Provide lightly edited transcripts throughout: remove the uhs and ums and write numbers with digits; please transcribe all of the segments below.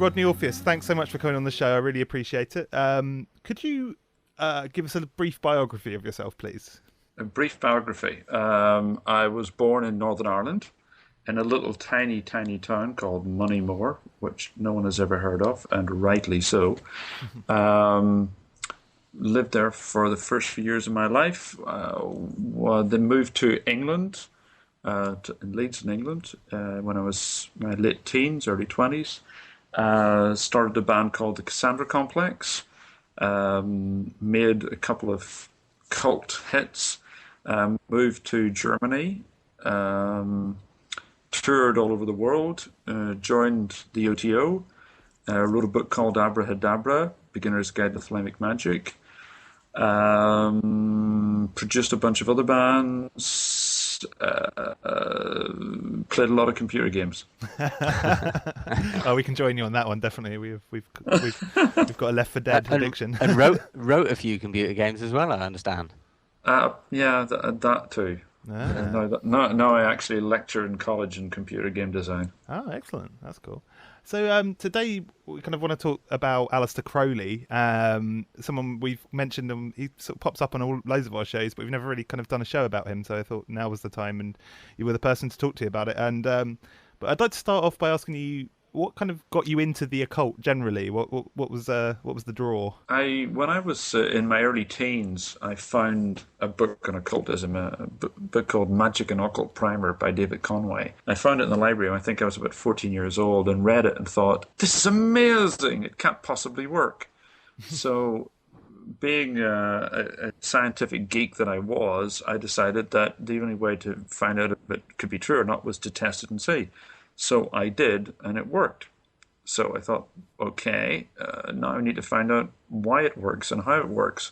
Rodney Orpheus, thanks so much for coming on the show. I really appreciate it. Could you give us a brief biography of yourself, please? A brief biography. I was born in Northern Ireland in a little tiny town called Moneymore, which no one has ever heard of, and rightly so. Lived there for the first few years of my life. Then moved to England, in Leeds in England, when I was in my late teens, early 20s. Started a band called the Cassandra Complex. Made a couple of cult hits. Moved to Germany. Toured all over the world. Joined the OTO. Wrote a book called Abrahadabra, Beginner's Guide to Thelemic Magic. Produced a bunch of other bands. Played a lot of computer games. Oh, we can join you on that one, definitely. We've got a Left 4 Dead addiction. And wrote a few computer games as well, I understand. Yeah, that too. No, I actually lecture in college in computer game design. Oh, excellent. That's cool. So today we kind of want to talk about Aleister Crowley. Someone we've mentioned him. He sort of pops up on loads of our shows, but we've never really kind of done a show about him. So I thought now was the time, and you were the person to talk to about it. And but I'd like to start off by asking you, what kind of got you into the occult generally? What was the draw? When I was in my early teens, I found a book on occultism, a book called Magick and Occult Primer by David Conway. I found it in the library. I think I was about 14 years old, and read it and thought, "This is amazing! It can't possibly work." So, being a scientific geek that I was, I decided that the only way to find out if it could be true or not was to test it and see. So I did, and it worked. So I thought, okay, now I need to find out why it works and how it works.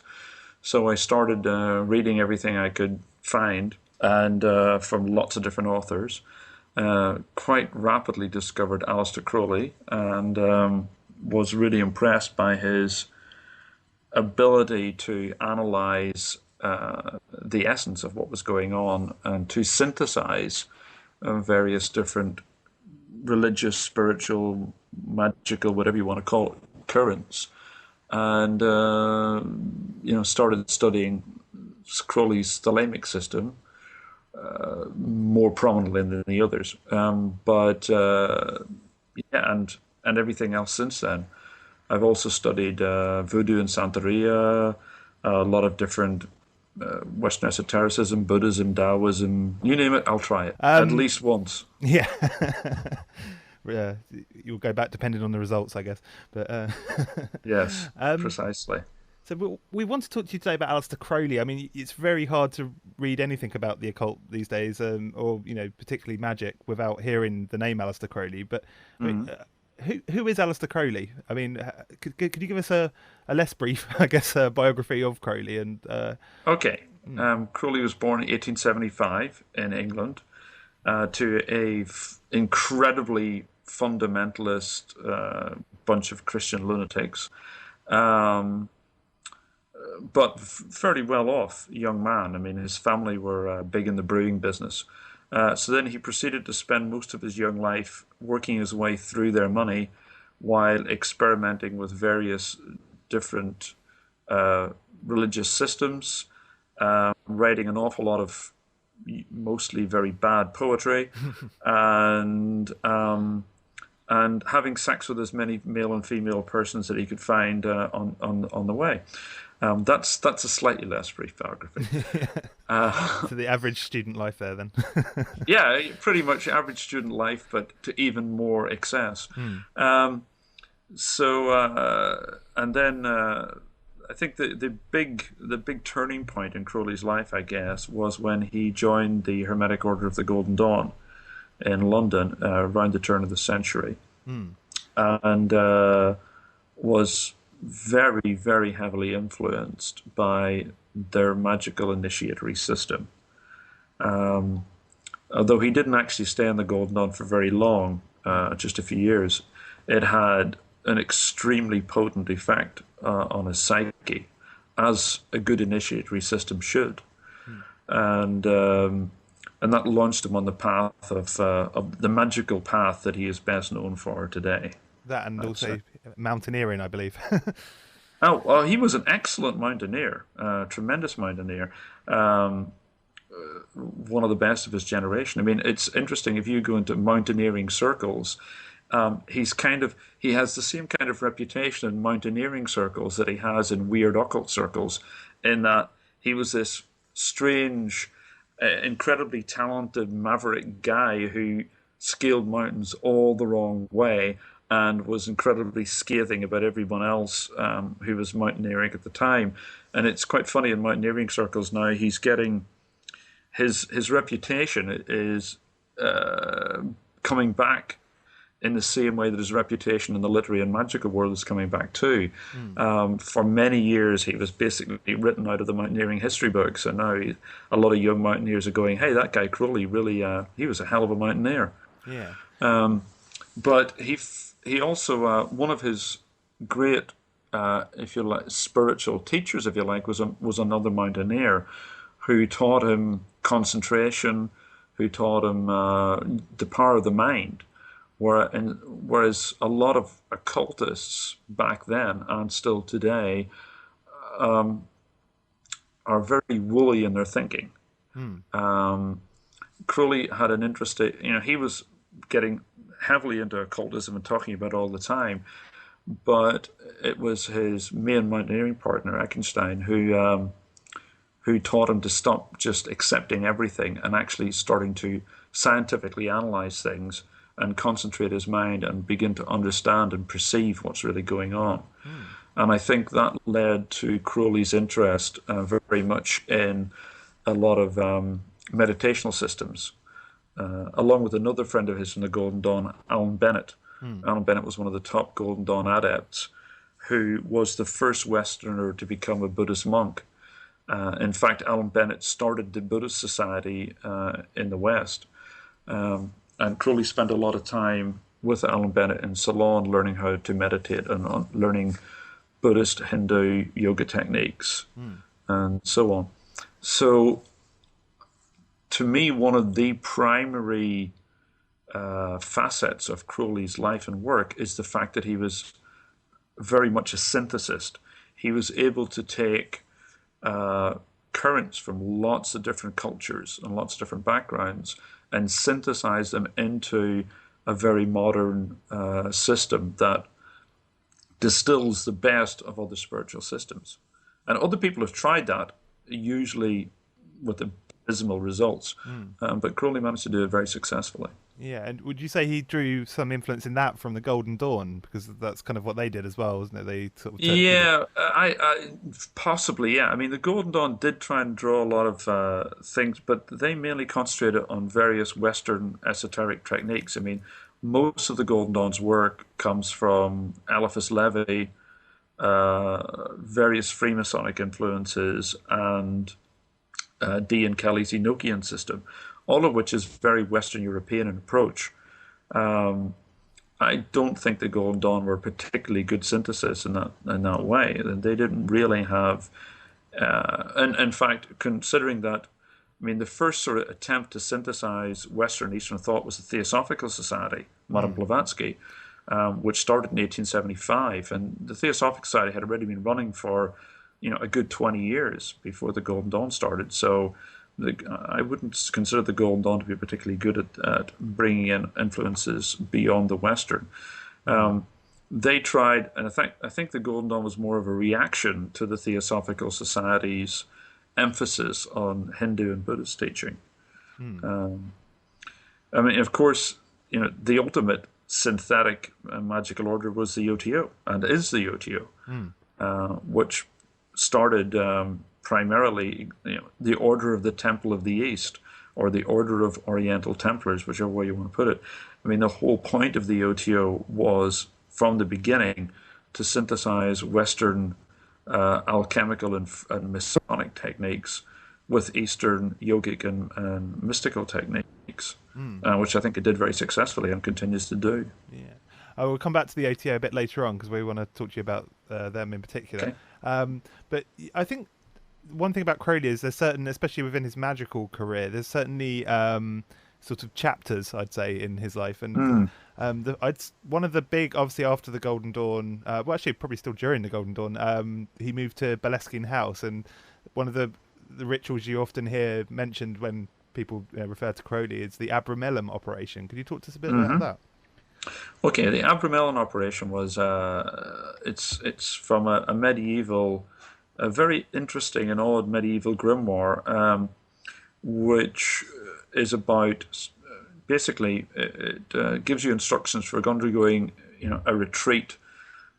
So I started reading everything I could find, and from lots of different authors. Quite rapidly discovered Aleister Crowley, and was really impressed by his ability to analyze the essence of what was going on and to synthesize various different religious, spiritual, magical, whatever you want to call it, currents, and started studying Crowley's Thelemic system more prominently than the others. And everything else since then. I've also studied Voodoo and Santeria, a lot of different Western esotericism, Buddhism, Taoism, you name it, I'll try it at least once. Yeah. Yeah, you'll go back depending on the results, I guess. But yes, precisely. So we want to talk to you today about Aleister Crowley. I mean, it's very hard to read anything about the occult these days, or particularly magic, without hearing the name Aleister Crowley. But I mean, who is Aleister Crowley? I mean, could you give us a less brief, I guess, biography of Crowley? And okay, Crowley was born in 1875 in England to a incredibly fundamentalist bunch of Christian lunatics, but fairly well-off young man. I mean, his family were big in the brewing business. So then he proceeded to spend most of his young life working his way through their money while experimenting with various different religious systems, writing an awful lot of mostly very bad poetry, and having sex with as many male and female persons that he could find on the way. That's a slightly less brief biography. So the average student life there, then. Yeah, pretty much average student life, but to even more excess. And then I think the big turning point in Crowley's life, I guess, was when he joined the Hermetic Order of the Golden Dawn in London around the turn of the century, and was very, very heavily influenced by their magical initiatory system. Although he didn't actually stay in the Golden Dawn for very long, just a few years, it had an extremely potent effect on his psyche, as a good initiatory system should. And that launched him on the path of the magical path that he is best known for today. That and also mountaineering, I believe. Oh, well, he was an excellent mountaineer, tremendous mountaineer. One of the best of his generation. I mean, it's interesting if you go into mountaineering circles. He has the same kind of reputation in mountaineering circles that he has in weird occult circles, in that he was this strange, incredibly talented maverick guy who scaled mountains all the wrong way and was incredibly scathing about everyone else who was mountaineering at the time. And it's quite funny in mountaineering circles now, he's getting his reputation is coming back in the same way that his reputation in the literary and magical world is coming back too. For many years, he was basically written out of the mountaineering history books, and now a lot of young mountaineers are going, "Hey, that guy Crowley really, he was a hell of a mountaineer." Yeah. But he also one of his great, if you like, spiritual teachers, if you like, was another mountaineer who taught him concentration, who taught him the power of the mind. Whereas a lot of occultists back then and still today are very woolly in their thinking. Crowley had an interesting, he was getting heavily into occultism and talking about it all the time, but it was his main mountaineering partner, Eckenstein, who taught him to stop just accepting everything and actually starting to scientifically analyze things and concentrate his mind and begin to understand and perceive what's really going on. And I think that led to Crowley's interest very much in a lot of meditational systems, along with another friend of his from the Golden Dawn, Alan Bennett. Alan Bennett was one of the top Golden Dawn adepts, who was the first Westerner to become a Buddhist monk. In fact, Alan Bennett started the Buddhist Society in the West. And Crowley spent a lot of time with Alan Bennett in Ceylon learning how to meditate and learning Buddhist, Hindu yoga techniques and so on. So, to me, one of the primary facets of Crowley's life and work is the fact that he was very much a synthesist. He was able to take currents from lots of different cultures and lots of different backgrounds and synthesize them into a very modern system that distills the best of other spiritual systems. And other people have tried that, usually with abysmal results. But Crowley managed to do it very successfully. Yeah, and would you say he drew some influence in that from the Golden Dawn? Because that's kind of what they did as well, wasn't it? They sort of I possibly, yeah. I mean, the Golden Dawn did try and draw a lot of things, but they mainly concentrated on various Western esoteric techniques. I mean, most of the Golden Dawn's work comes from Eliphas Levi, various Freemasonic influences, and Dee and Kelly's Enochian system, all of which is very Western European in approach. I don't think the Golden Dawn were a particularly good synthesis in that way. They didn't really have, and in fact, considering that, I mean, the first sort of attempt to synthesize Western and Eastern thought was the Theosophical Society, Madame Blavatsky, which started in 1875, and the Theosophical Society had already been running for, a good 20 years before the Golden Dawn started. So I wouldn't consider the Golden Dawn to be particularly good at bringing in influences beyond the Western. They tried, and I think the Golden Dawn was more of a reaction to the Theosophical Society's emphasis on Hindu and Buddhist teaching. I mean, of course, the ultimate synthetic magical order was the OTO, and is the OTO, which started primarily, the Order of the Temple of the East, or the Order of Oriental Templars, whichever way you want to put it. I mean, the whole point of the OTO was, from the beginning, to synthesize Western alchemical and Masonic techniques with Eastern yogic and mystical techniques, which I think it did very successfully and continues to do. Yeah. I will come back to the OTO a bit later on because we want to talk to you about them in particular. Okay. But I think one thing about Crowley is there's certain, especially within his magical career, there's certainly sort of chapters, I'd say, in his life. And Mm. one of the big, obviously after the Golden Dawn, well, actually probably still during the Golden Dawn, he moved to Boleskine House, and one of the rituals you often hear mentioned when people refer to Crowley is the Abramelum Operation. Could you talk to us a bit about that? Okay, the Abramelum Operation was it's from a medieval, a very interesting and odd medieval grimoire, which is about basically it gives you instructions for undergoing a retreat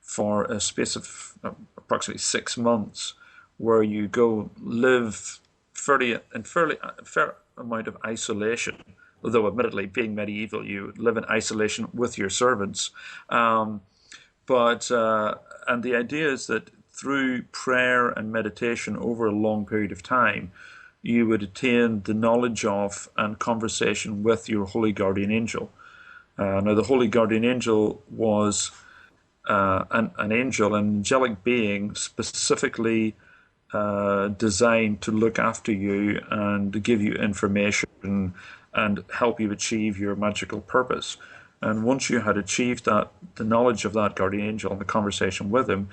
for a space of approximately 6 months, where you go live fair amount of isolation. Although admittedly, being medieval, you live in isolation with your servants. And the idea is that through prayer and meditation over a long period of time, you would attain the knowledge of and conversation with your holy guardian angel. Now, the holy guardian angel was an angel, an angelic being specifically designed to look after you and to give you information and help you achieve your magical purpose. And once you had achieved that, the knowledge of that guardian angel and the conversation with him,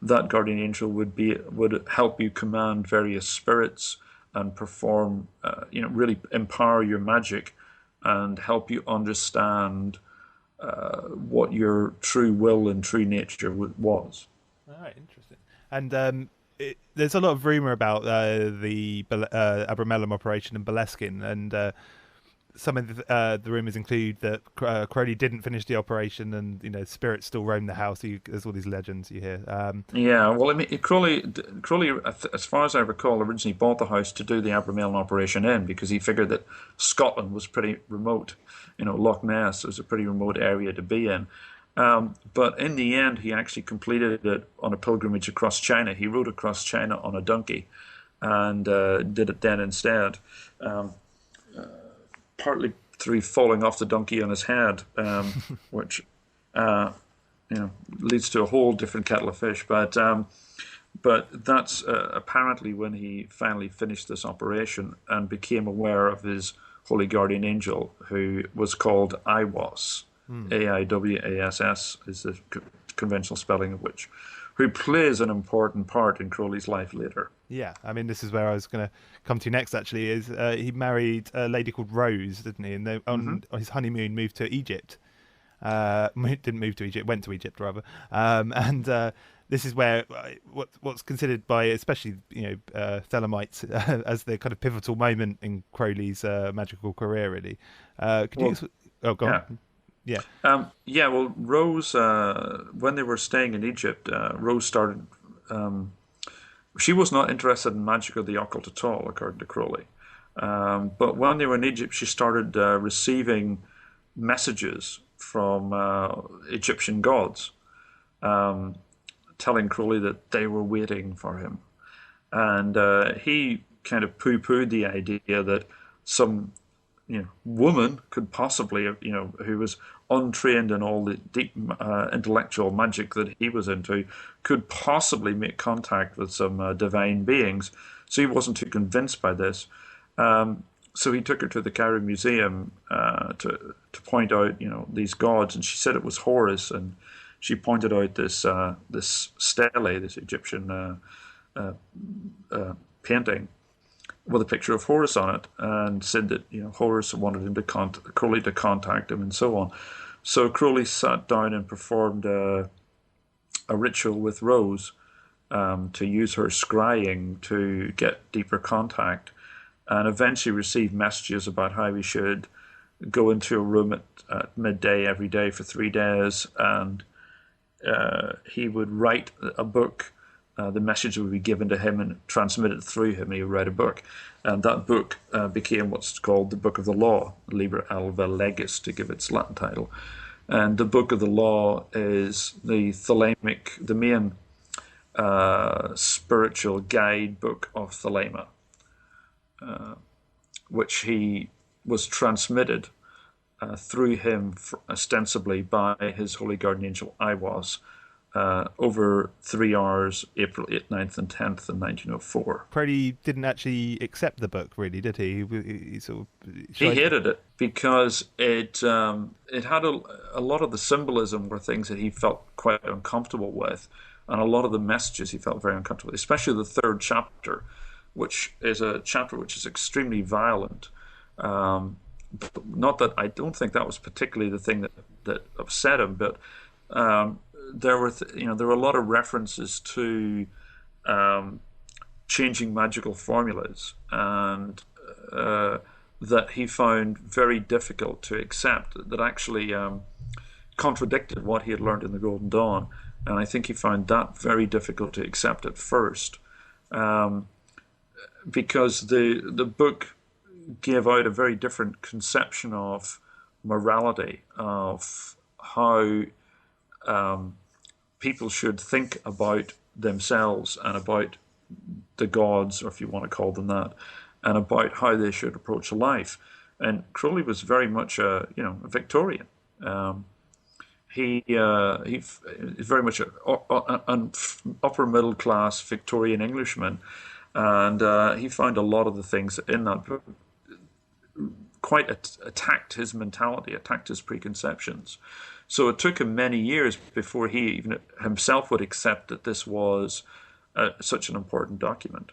that guardian angel would help you command various spirits and perform, really empower your magic and help you understand what your true will and true nature was. All right, interesting. And there's a lot of rumor about the Abramelum Operation in Boleskine, and some of the rumors include that Crowley didn't finish the operation, and spirits still roam the house. There's all these legends you hear. Yeah, well, I mean, Crowley, as far as I recall, originally bought the house to do the Abramelum Operation in because he figured that Scotland was pretty remote. Loch Ness was a pretty remote area to be in. But in the end, he actually completed it on a pilgrimage across China. He rode across China on a donkey and did it then instead. Partly through falling off the donkey on his head, which leads to a whole different kettle of fish. But that's apparently when he finally finished this operation and became aware of his holy guardian angel, who was called Aiwass. Aiwass is the conventional spelling of which, who plays an important part in Crowley's life later. Yeah, I mean, this is where I was going to come to next, actually, is he married a lady called Rose, didn't he? And they, on his honeymoon, moved to Egypt. Didn't move to Egypt, went to Egypt, rather. And this is where what's considered by, especially, Thelamites, as the kind of pivotal moment in Crowley's magical career, really. Go on. Yeah. Well, Rose, when they were staying in Egypt, Rose started... she was not interested in magic or the occult at all, according to Crowley. But when they were in Egypt, she started receiving messages from Egyptian gods, telling Crowley that they were waiting for him. And he kind of poo-pooed the idea that some woman could possibly, who was untrained in all the deep intellectual magic that he was into, could possibly make contact with some divine beings. So he wasn't too convinced by this. So he took her to the Cairo Museum to point out, these gods, and she said it was Horus, and she pointed out this stele, this Egyptian painting, with a picture of Horus on it, and said that Horus wanted him Crowley to contact him, and so on. So Crowley sat down and performed a ritual with Rose to use her scrying to get deeper contact, and eventually received messages about how he should go into a room at midday every day for 3 days, and he would write a book. The message would be given to him and transmitted through him, and he would write a book. And that book became what's called the Book of the Law, Liber Alba Legis, to give its Latin title. And the Book of the Law is the Thalamic, the main spiritual guidebook of Thelema, which he was transmitted through him ostensibly by his holy guardian angel Aiwass, over 3 hours, April 8th, 9th, and 10th in 1904. Crowley didn't actually accept the book, really, did he? He sort of He hated it because it had a lot of the symbolism were things that he felt quite uncomfortable with, and a lot of the messages he felt very uncomfortable with, especially the third chapter, which is a chapter which is extremely violent. Not that I don't think that was particularly the thing that upset him, but there were a lot of references to changing magical formulas, and that he found very difficult to accept, that actually contradicted what he had learned in the Golden Dawn. And I think he found that very difficult to accept at first, because the book gave out a very different conception of morality, of how people should think about themselves and about the gods, or if you want to call them that, and about how they should approach life. And Crowley was very much a Victorian. He is very much an upper middle class Victorian Englishman, and he found a lot of the things in that book quite attacked his mentality, attacked his preconceptions. So it took him many years before he even himself would accept that this was such an important document.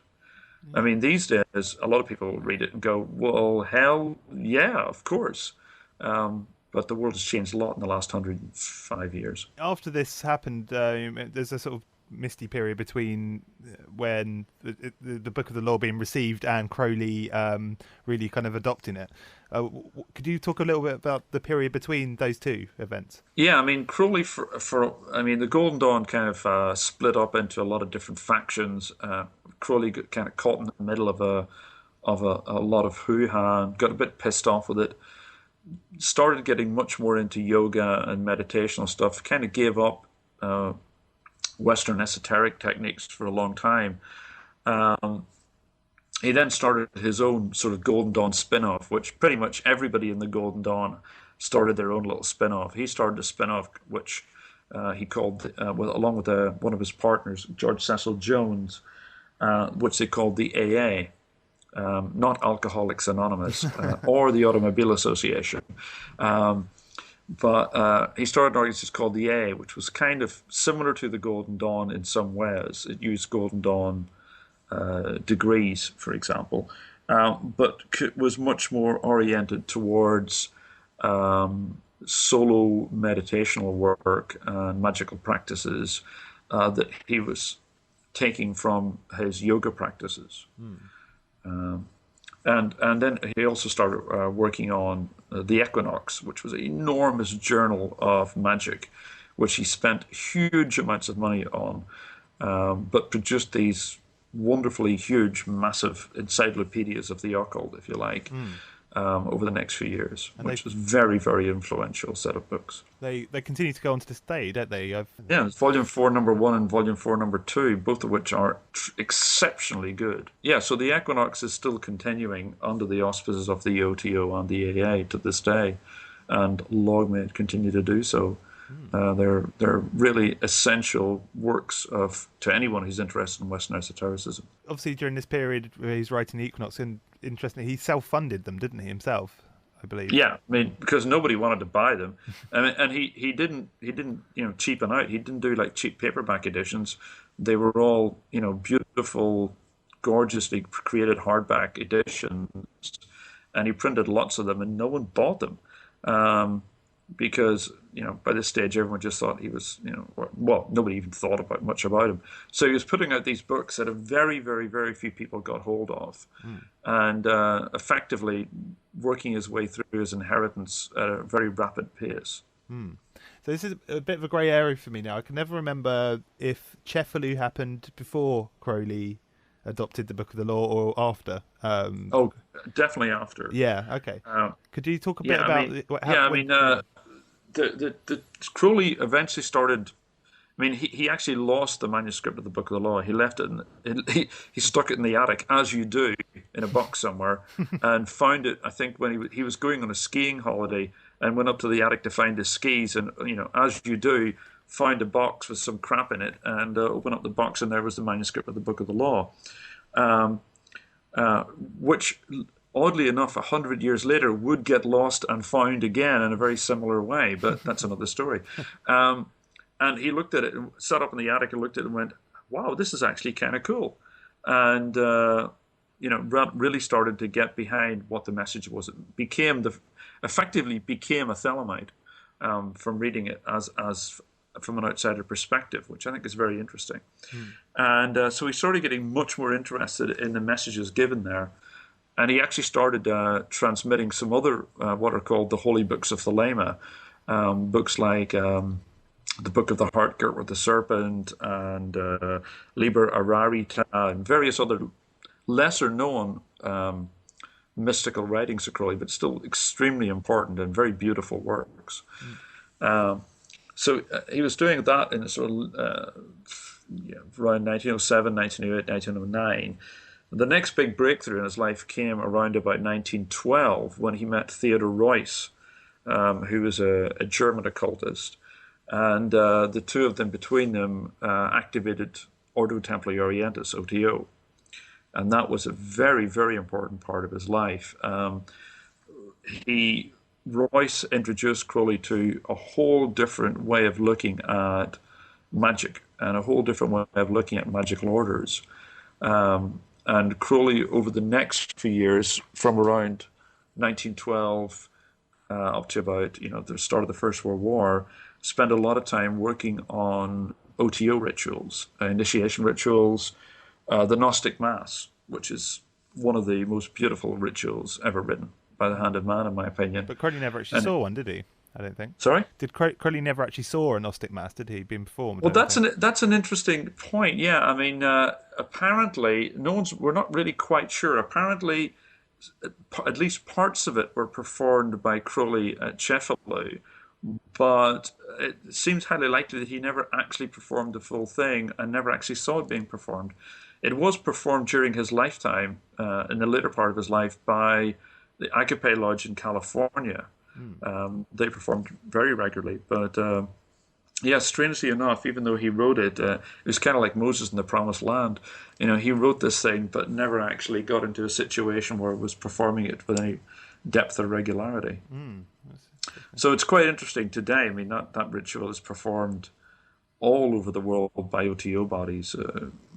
I mean, these days, a lot of people read it and go, well, hell, yeah, of course. But the world has changed a lot in the last 105 years. After this happened, there's a sort of misty period between when the Book of the Law being received and Crowley really kind of adopting it. Could you talk a little bit about the period between those two events? Yeah, I mean, Crowley, the Golden Dawn kind of split up into a lot of different factions. Crowley got kind of caught in the middle of a lot of hoo-ha and got a bit pissed off with it. Started getting much more into yoga and meditational stuff, kind of gave up Western esoteric techniques for a long time. He then started his own sort of Golden Dawn spin-off, which pretty much everybody in the Golden Dawn started their own little spin-off. He started a spin-off which he called, along with one of his partners, George Cecil Jones, which they called the AA. Not Alcoholics Anonymous or the Automobile Association. But he started an organization called the A, which was kind of similar to the Golden Dawn in some ways. It used Golden Dawn degrees, for example, but was much more oriented towards solo meditational work and magical practices that he was taking from his yoga practices. And then he also started working on the Equinox, which was an enormous journal of magic, which he spent huge amounts of money on, but produced these wonderfully huge, massive encyclopedias of the occult, if you like, over the next few years, and which was very, very influential set of books. They continue to go on to this day, don't they? Yeah, it's Volume 4, Number 1, and Volume 4, Number 2, both of which are exceptionally good. Yeah, so the Equinox is still continuing under the auspices of the OTO and the AA to this day, and long may it continue to do so. They're really essential works to anyone who's interested in Western esotericism. Obviously, during this period where he's writing the Equinox, and interestingly, he self-funded them, didn't he, himself? I believe. Yeah, I mean, because nobody wanted to buy them, and he didn't cheapen out. He didn't do like cheap paperback editions. They were all beautiful, gorgeously created hardback editions, and he printed lots of them, and no one bought them. Because by this stage everyone just thought he was nobody even thought much about him. So he was putting out these books that a very, very, very few people got hold of, and effectively working his way through his inheritance at a very rapid pace. So this is a bit of a grey area for me now. I can never remember if Cefalu happened before Crowley adopted the Book of the Law or after. Definitely after. Yeah. Okay. Could you talk a bit about what happened? The Crowley eventually started. I mean, he actually lost the manuscript of the Book of the Law. He left it. He stuck it in the attic, as you do, in a box somewhere, and found it. I think when he was going on a skiing holiday and went up to the attic to find his skis, and as you do, found a box with some crap in it and opened up the box, and there was the manuscript of the Book of the Law, which, oddly enough, 100 years later would get lost and found again in a very similar way, but that's another story. And he looked at it and sat up in the attic and looked at it and went, wow, this is actually kind of cool. And, really started to get behind what the message was. It effectively became a Thalamite from reading it as from an outsider perspective, which I think is very interesting. And so he started getting much more interested in the messages given there. And he actually started transmitting some other, what are called the Holy Books of Thelema, books like the Book of the Heart Girt with the Serpent and Liber Ararita and various other lesser-known mystical writings of Crowley, but still extremely important and very beautiful works. So he was doing that in sort of around 1907, 1908, 1909. The next big breakthrough in his life came around about 1912 when he met Theodor Reuss, who was a German occultist. And the two of them, between them, activated Ordo Templi Orientis, OTO. And that was a very, very important part of his life. Reuss introduced Crowley to a whole different way of looking at magic and a whole different way of looking at magical orders. And Crowley, over the next few years, from around 1912 up to about the start of the First World War, spent a lot of time working on OTO rituals, initiation rituals, the Gnostic Mass, which is one of the most beautiful rituals ever written by the hand of man, in my opinion. But Crowley never actually saw one, did he? I don't think. Sorry? Did Crowley never actually saw a Gnostic Mass, did he? Being performed? Well, that's an interesting point, yeah. I mean, apparently, we're not really quite sure. Apparently, at least parts of it were performed by Crowley at Cefalu, but it seems highly likely that he never actually performed the full thing and never actually saw it being performed. It was performed during his lifetime, in the later part of his life, by the Agape Lodge in California. They performed very regularly, but strangely enough, even though he wrote it, it was kind of like Moses in the Promised Land. He wrote this thing, but never actually got into a situation where it was performing it with any depth or regularity. So it's quite interesting today. I mean, that ritual is performed all over the world by OTO bodies,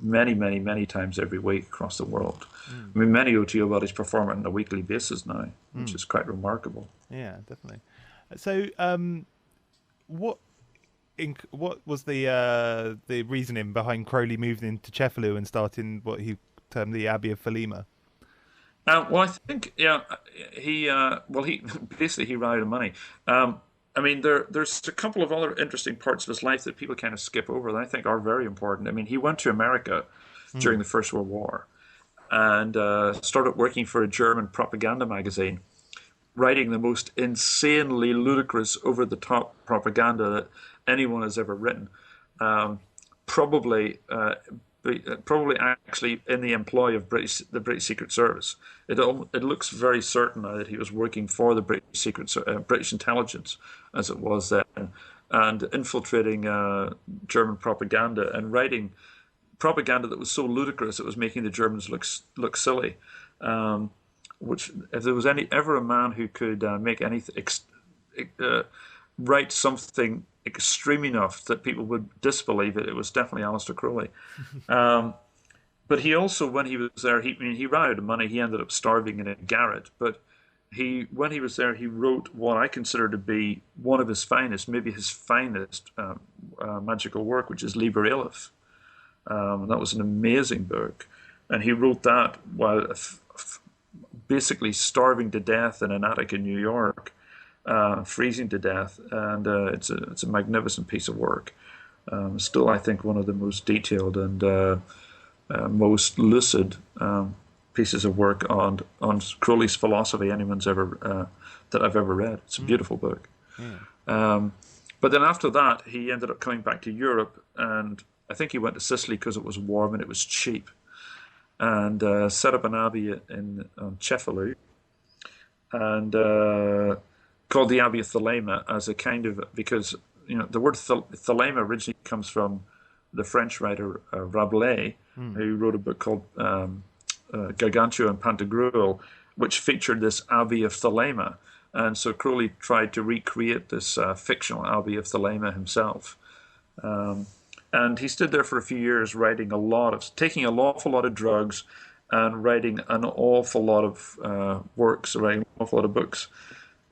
many, many, many times every week across the world. I mean, many OTO bodies perform it on a weekly basis now, which is quite remarkable. Yeah, definitely. So, what was the reasoning behind Crowley moving into Cefalu and starting what he termed the Abbey of Thelema? Well, I think, he basically ran out of money. I mean, there's a couple of other interesting parts of his life that people kind of skip over that I think are very important. I mean, he went to America during the First World War and started working for a German propaganda magazine, writing the most insanely ludicrous, over-the-top propaganda that anyone has ever written. Probably actually in the employ of the British Secret Service. It looks very certain now that he was working for the British intelligence, as it was then, and infiltrating German propaganda and writing propaganda that was so ludicrous it was making the Germans look silly. Which, if there was ever a man who could make anything, write something extreme enough that people would disbelieve it, it was definitely Aleister Crowley. But he also, when he was there, he ran out of money. He ended up starving in a garret. But when he was there, he wrote what I consider to be one of his finest, maybe his finest magical work, which is Liber Elif. That was an amazing book. And he wrote that while basically starving to death in an attic in New York, freezing to death, and it's a magnificent piece of work. Still, I think one of the most detailed and most lucid pieces of work on Crowley's philosophy anyone's ever that I've ever read. It's a beautiful book. But then after that, he ended up coming back to Europe, and I think he went to Sicily because it was warm and it was cheap, and set up an abbey in Cefalu, and called the Abbey of Thelema as a kind of, because the word Thelema originally comes from the French writer Rabelais, who wrote a book called Gargantua and Pantagruel, which featured this Abbey of Thelema. And so Crowley tried to recreate this fictional Abbey of Thelema himself. And he stood there for a few years taking an awful lot of drugs and writing an awful lot of works, writing an awful lot of books,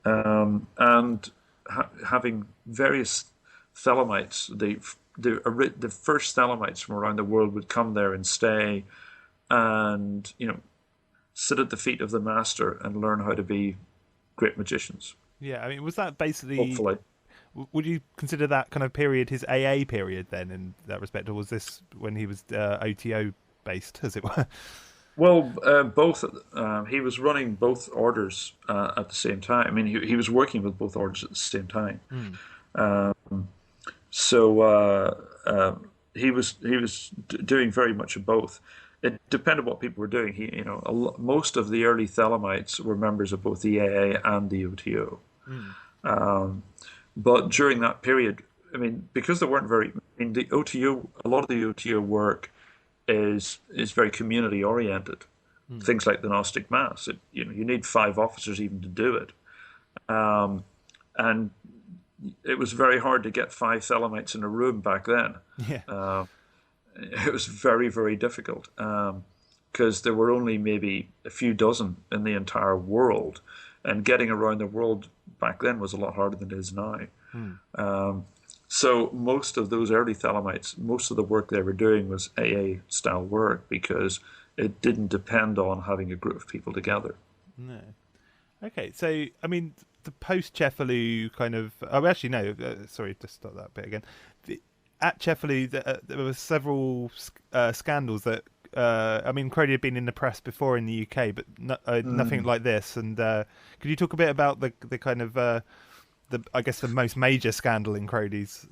and having various Thelamites. The first Thelamites from around the world would come there and stay and, sit at the feet of the master and learn how to be great magicians. Yeah, I mean, was that basically... Hopefully. Would you consider that kind of period his AA period then, in that respect, or was this when he was OTO based, as it were? Well, both. He was running both orders at the same time. I mean, he was working with both orders at the same time. He was doing very much of both. It depended what people were doing. Most of the early Thelamites were members of both the AA and the OTO. But during that period, I mean, because there weren't the OTO, a lot of the OTO work is very community oriented. Things like the Gnostic Mass. You need 5 officers even to do it, and it was very hard to get 5 Thelamites in a room back then. Yeah. It was very, very difficult because there were only maybe a few dozen in the entire world, and getting around the world back then was a lot harder than it is now. So most of those early Thelamites, most of the work they were doing was AA-style work because it didn't depend on having a group of people together. No. Okay, so, I mean, the post-Cefalu kind of... Oh, actually, no, sorry, to start that bit again. At Cefalu, there were several scandals that... I mean, Crowley had been in the press before in the UK, but nothing like this. And could you talk a bit about the kind of... I guess the most major scandal in Crowley's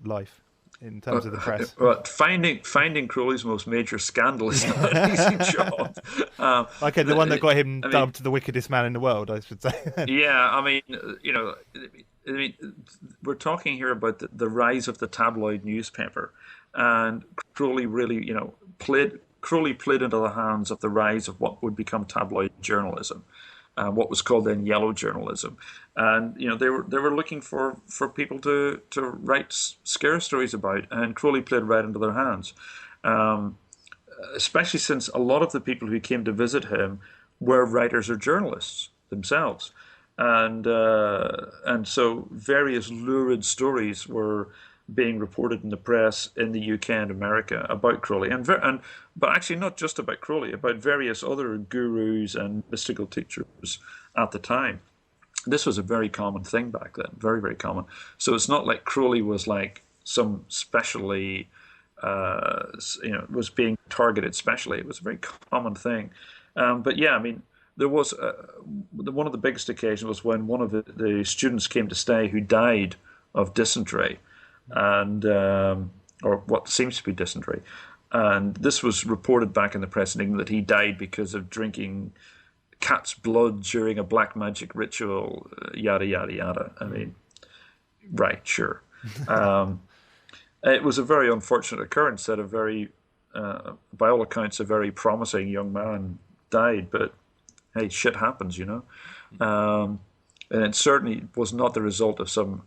life in terms of the press? But finding Crowley's most major scandal is not an easy job. Okay, the one that got him dubbed the wickedest man in the world, I should say. Yeah, I mean, we're talking here about the rise of the tabloid newspaper, and Crowley really, played into the hands of the rise of what would become tabloid journalism. What was called then yellow journalism, and they were looking for people to write scare stories about, and Crowley played right into their hands, especially since a lot of the people who came to visit him were writers or journalists themselves, and so various lurid stories were being reported in the press in the UK and America about Crowley, but actually not just about Crowley, about various other gurus and mystical teachers at the time. This was a very common thing back then, very, very common. So it's not like Crowley was like some specially, was being targeted specially. It was a very common thing. But yeah, I mean, there was one of the biggest occasions was when one of the students came to stay who died of dysentery. And or what seems to be dysentery, and this was reported back in the press in England that he died because of drinking cat's blood during a black magic ritual, yada yada yada. I mean, right, sure. It was a very unfortunate occurrence that a very, by all accounts, a very promising young man died. But hey, shit happens, and it certainly was not the result of some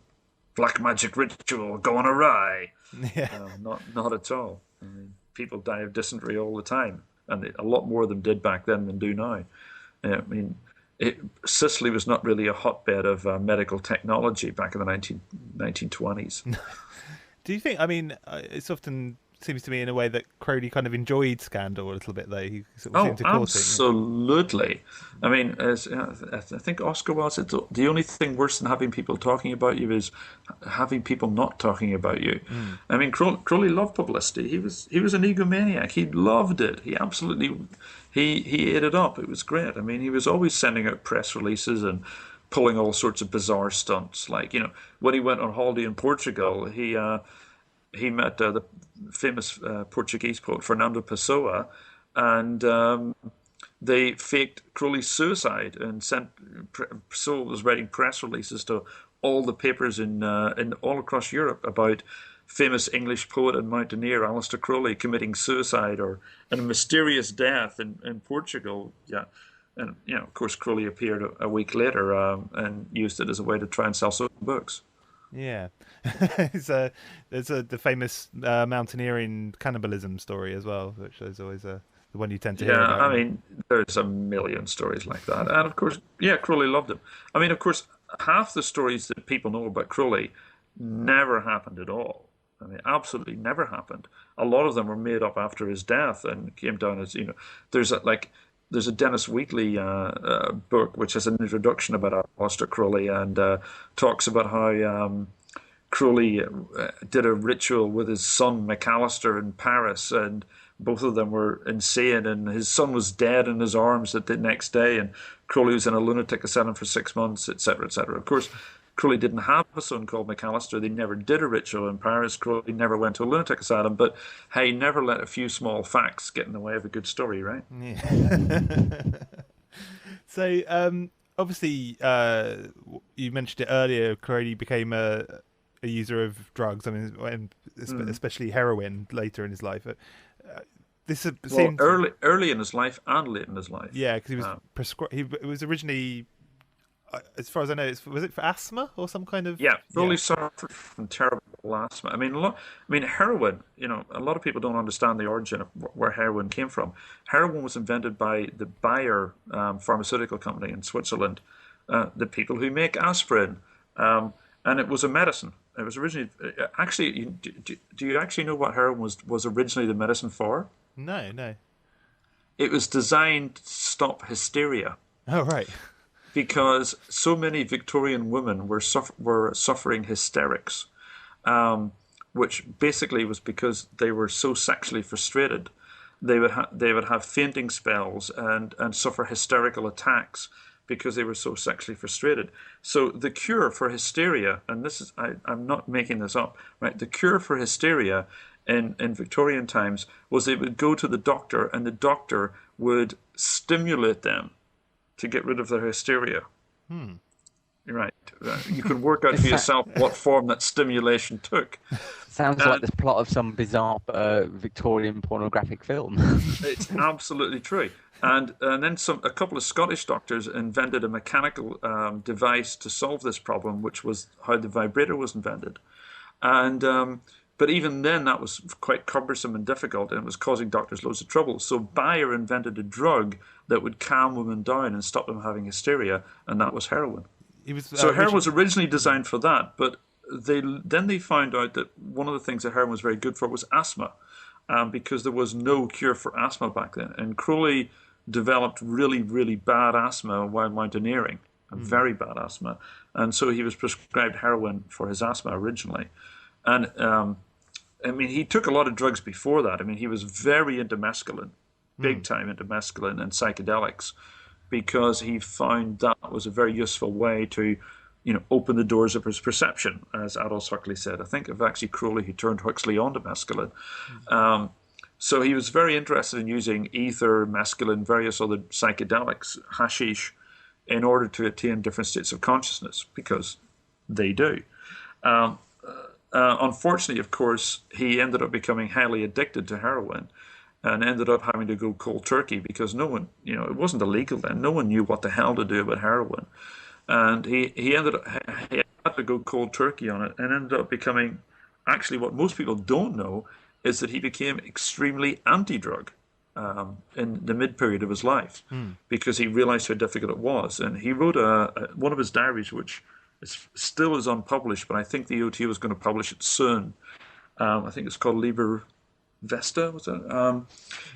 black magic ritual going awry. Yeah. Not at all. I mean, people die of dysentery all the time, and a lot more of them did back then than do now. I mean, Sicily was not really a hotbed of medical technology back in the 1920s. Do you think, I mean, it's often seems to me in a way that Crowley kind of enjoyed scandal a little bit, though. He sort of seemed to court it. Absolutely. I mean, I think Oscar Wilde said the only thing worse than having people talking about you is having people not talking about you. I mean, Crowley loved publicity. He was an egomaniac. He loved it. He absolutely he ate it up. It was great. I mean, he was always sending out press releases and pulling all sorts of bizarre stunts. Like, when he went on holiday in Portugal, he met the famous Portuguese poet Fernando Pessoa, and they faked Crowley's suicide and Pessoa was writing press releases to all the papers in all across Europe about famous English poet and mountaineer Aleister Crowley committing suicide or a mysterious death in Portugal. Yeah. And, of course, Crowley appeared a week later and used it as a way to try and sell some books. Yeah. There's the famous mountaineering cannibalism story as well, which is always the one you tend to hear about. Yeah, I mean, there's a million stories like that. And, of course, Crowley loved him. I mean, of course, half the stories that people know about Crowley never happened at all. I mean, absolutely never happened. A lot of them were made up after his death and came down as, there's a Dennis Wheatley book which has an introduction about Aleister Crowley and talks about how Crowley did a ritual with his son McAllister in Paris, and both of them were insane, and his son was dead in his arms the next day, and Crowley was in a lunatic asylum for 6 months, etc., etc. Of course, Crowley didn't have a son called McAllister. They never did a ritual in Paris. Crowley never went to a lunatic asylum. But hey, never let a few small facts get in the way of a good story, right? Yeah. So, obviously, you mentioned it earlier, Crowley became a user of drugs. I mean, especially heroin later in his life. This seems early in his life and late in his life. Yeah, because he was prescribed. He was originally, as far as I know, was it for asthma or some kind of? Yeah, Crowley suffered from terrible asthma. I mean, heroin. A lot of people don't understand the origin of where heroin came from. Heroin was invented by the Bayer pharmaceutical company in Switzerland, the people who make aspirin, and it was a medicine. It was originally actually. Do you actually know what heroin was originally the medicine for? No. It was designed to stop hysteria. Oh, right. Because so many Victorian women were suffering hysterics, which basically was because they were so sexually frustrated. They would have fainting spells and suffer hysterical attacks because they were so sexually frustrated. So the cure for hysteria, and this is I'm not making this up, right? The cure for hysteria in Victorian times was they would go to the doctor, and the doctor would stimulate them to get rid of their hysteria. You're right. You can work out for yourself what form that stimulation took. Sounds like the plot of some bizarre Victorian pornographic film. It's absolutely true. And then a couple of Scottish doctors invented a mechanical device to solve this problem, which was how the vibrator was invented. And but even then, that was quite cumbersome and difficult, and it was causing doctors loads of trouble. So Bayer invented a drug that would calm women down and stop them having hysteria, and that was heroin. Heroin was originally designed for that, but they found out that one of the things that heroin was very good for was asthma, because there was no cure for asthma back then. And Crowley developed really, really bad asthma while mountaineering, very bad asthma. And so he was prescribed heroin for his asthma originally. And I mean, he took a lot of drugs before that. I mean, he was very into mescaline, big time into mescaline and psychedelics, because he found that was a very useful way to, open the doors of his perception, as Aldous Huxley said. I think of actually Crowley who turned Huxley onto mescaline. So he was very interested in using ether, mescaline, various other psychedelics, hashish, in order to attain different states of consciousness, because they do. Unfortunately, of course, he ended up becoming highly addicted to heroin and ended up having to go cold turkey because no one, it wasn't illegal then. No one knew what the hell to do about heroin. And he had to go cold turkey on it and ended up becoming, actually what most people don't know is that he became extremely anti-drug in the mid-period of his life because he realized how difficult it was. And he wrote one of his diaries, which still is unpublished, but I think the OT was going to publish it soon. I think it's called Liber Vesta, was it?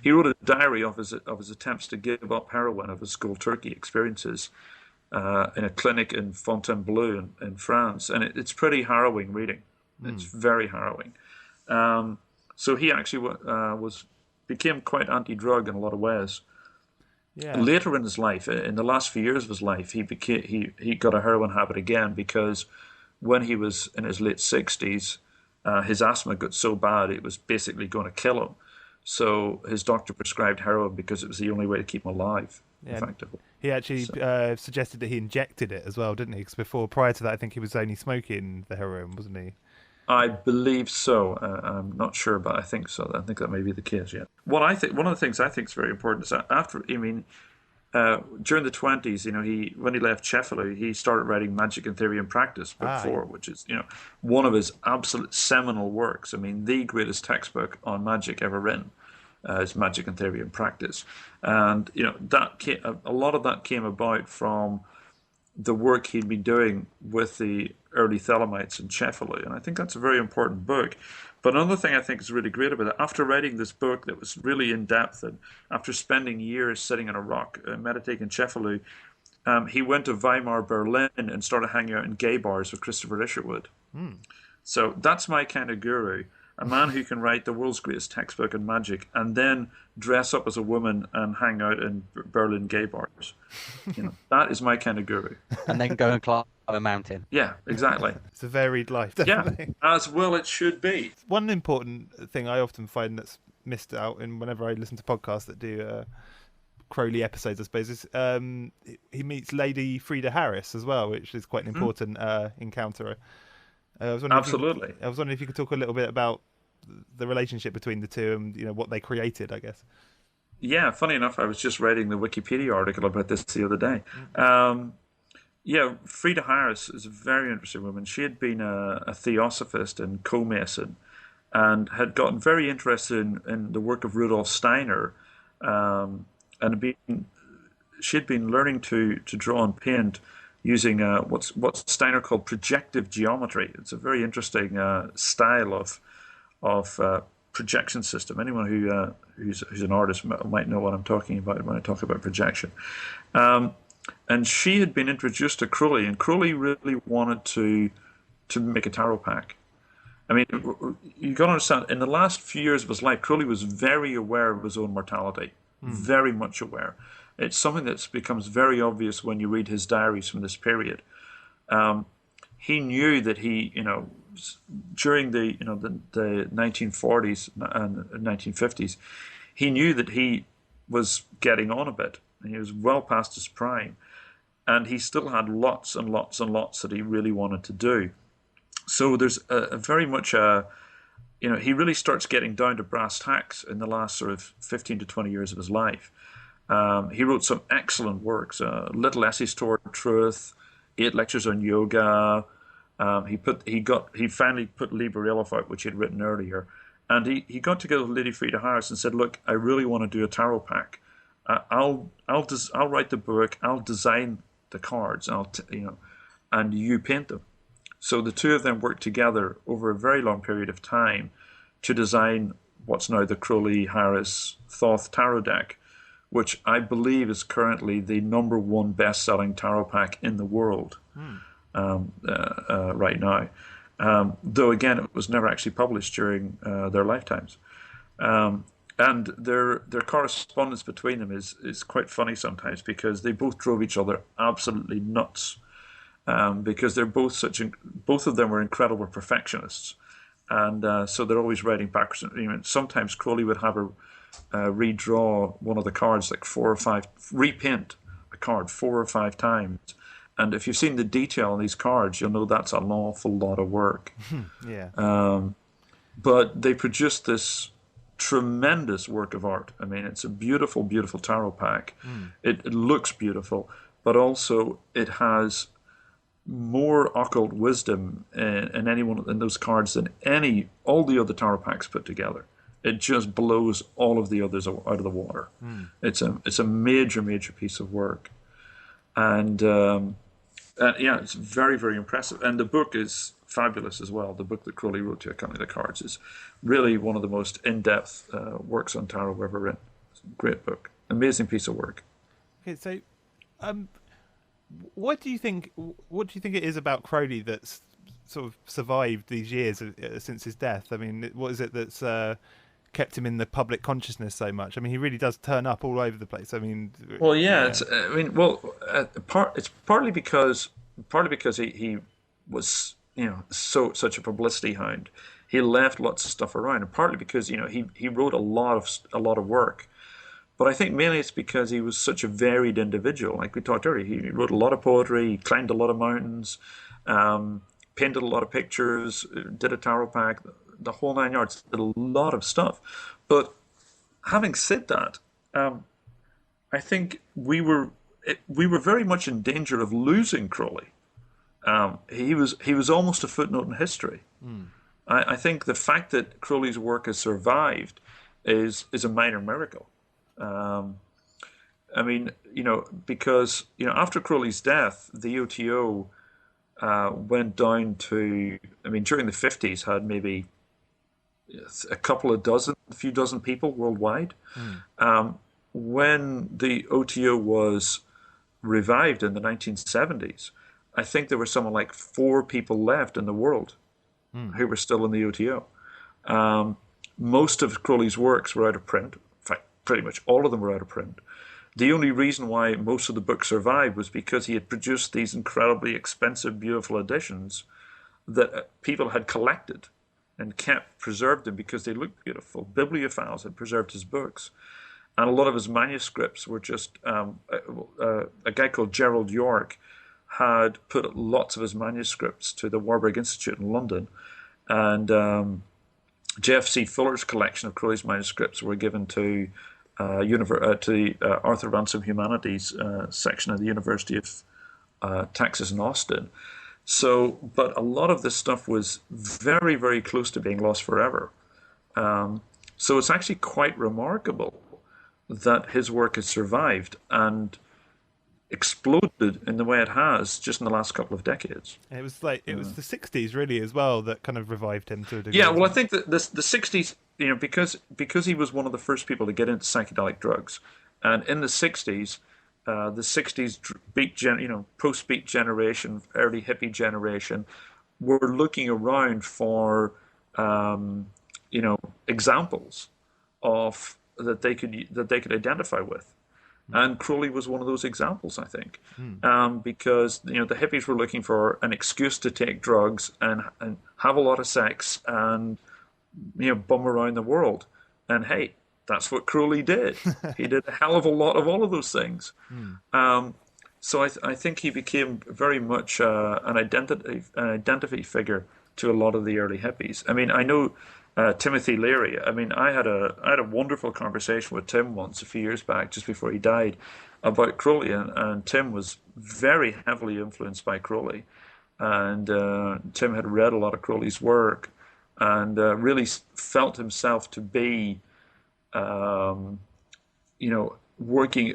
He wrote a diary of his attempts to give up heroin, of his cold turkey experiences in a clinic in Fontainebleau in France, and it's pretty harrowing reading. It's very harrowing. So he actually became quite anti-drug in a lot of ways. Yeah. Later in his life, in the last few years of his life, he got a heroin habit again because when he was in his late 60s, his asthma got so bad it was basically going to kill him. So his doctor prescribed heroin because it was the only way to keep him alive, effectively. He actually suggested that he injected it as well, didn't he? Because prior to that, I think he was only smoking the heroin, wasn't he? I believe so. I'm not sure, but I think so. I think that may be the case. Yeah. One of the things I think is very important is that during the 20s, when he left Cefalu, he started writing Magick and Theory and Practice, book 4, which is one of his absolute seminal works. I mean, the greatest textbook on magic ever written is Magick and Theory and Practice, and a lot of that came about from the work he'd been doing with the early Thelamites in Cefalu, and I think that's a very important book. But another thing I think is really great about it, after writing this book that was really in-depth, and after spending years sitting on a rock meditating in Cefalu, he went to Weimar, Berlin, and started hanging out in gay bars with Christopher Isherwood. So that's my kind of guru, a man who can write the world's greatest textbook on magic and then dress up as a woman and hang out in Berlin gay bars. That is my kind of guru. And then go and climb a mountain. Yeah, exactly. It's a varied life, definitely. Yeah, as well it should be. One important thing I often find that's missed out in whenever I listen to podcasts that do Crowley episodes, I suppose, is he meets Lady Frida Harris as well, which is quite an important encounter. Absolutely. I was wondering if you could talk a little bit about the relationship between the two and what they created, I guess. Yeah, funny enough, I was just writing the Wikipedia article about this the other day. Frida Harris is a very interesting woman. She had been a theosophist and co-mason and had gotten very interested in the work of Rudolf Steiner, and she had been learning to draw and paint using what's Steiner called projective geometry. It's a very interesting style of projection system. Anyone who's an artist might know what I'm talking about when I talk about projection. And she had been introduced to Crowley, and Crowley really wanted to make a tarot pack. I mean, you got to understand, in the last few years of his life, Crowley was very aware of his own mortality, very much aware. It's something that becomes very obvious when you read his diaries from this period. He knew that during the 1940s and 1950s, he knew that he was getting on a bit, and he was well past his prime, and he still had lots and lots and lots that he really wanted to do. So there's a very much he really starts getting down to brass tacks in the last sort of 15 to 20 years of his life. He wrote some excellent works, Little Essays Toward Truth, 8 Lectures on Yoga. He finally put Liber Illife out, which he had written earlier, and he got together with Lady Frida Harris and said, "Look, I really want to do a tarot pack. I'll write the book. I'll design the cards. And you paint them." So the two of them worked together over a very long period of time to design what's now the Crowley Harris Thoth Tarot deck, which I believe is currently the #1 best-selling tarot pack in the world right now. Though again, it was never actually published during their lifetimes. And their correspondence between them is quite funny sometimes, because they both drove each other absolutely nuts. Because they're both of them were incredible perfectionists, and so they're always writing backwards. Sometimes Crowley would have her redraw one of the cards repaint a card 4 or 5 times, and if you've seen the detail on these cards, you'll know that's an awful lot of work. Yeah. But they produced this tremendous work of art. I mean, it's a beautiful, beautiful tarot pack. It looks beautiful, but also it has more occult wisdom in any one in those cards than all the other tarot packs put together. It just blows all of the others out of the water. It's a major, major piece of work, and it's very, very impressive. And the book is fabulous as well. The book that Crowley wrote to accompany the cards is really one of the most in-depth works on tarot ever written. It's a great book, amazing piece of work. Okay, so what do you think it is about Crowley that's sort of survived these years since his death? I mean, what is it that's kept him in the public consciousness so much? I mean, he really does turn up all over the place. I mean, well, yeah. It's partly because he was such a publicity hound. He left lots of stuff around, and partly because he wrote a lot of work. But I think mainly it's because he was such a varied individual. Like we talked earlier, he wrote a lot of poetry, he climbed a lot of mountains, painted a lot of pictures, did a tarot pack, the whole nine yards, did a lot of stuff. But having said that, I think we were very much in danger of losing Crowley. He was almost a footnote in history. I think the fact that Crowley's work has survived is a minor miracle. I mean, because after Crowley's death, the OTO went down to, during the 50s had maybe a few dozen people worldwide. When the OTO was revived in the 1970s, I think there were something like 4 people left in the world who were still in the OTO. Most of Crowley's works were out of print. In fact, pretty much all of them were out of print. The only reason why most of the books survived was because he had produced these incredibly expensive, beautiful editions that people had collected and preserved them because they looked beautiful. Bibliophiles had preserved his books. And a lot of his manuscripts were just, a guy called Gerald York had put lots of his manuscripts to the Warburg Institute in London. And J.F.C. Fuller's collection of Crowley's manuscripts were given to the Arthur Ransom Humanities section of the University of Texas in Austin. But a lot of this stuff was very, very close to being lost forever. So it's actually quite remarkable that his work has survived and exploded in the way it has just in the last couple of decades. It was the 60s really as well that kind of revived him to a degree. Yeah, well, I think that the 60s, because he was one of the first people to get into psychedelic drugs, and in the 60s, post-beat generation, early hippie generation, were looking around for, examples of that they could identify with. And Crowley was one of those examples, I think, because the hippies were looking for an excuse to take drugs and have a lot of sex and bum around the world. And hey, that's what Crowley did. He did a hell of a lot of all of those things. So I think he became very much an identity figure to a lot of the early hippies. I know. Timothy Leary. I had a wonderful conversation with Tim once a few years back, just before he died, about Crowley, and Tim was very heavily influenced by Crowley, and Tim had read a lot of Crowley's work, and really felt himself to be, walking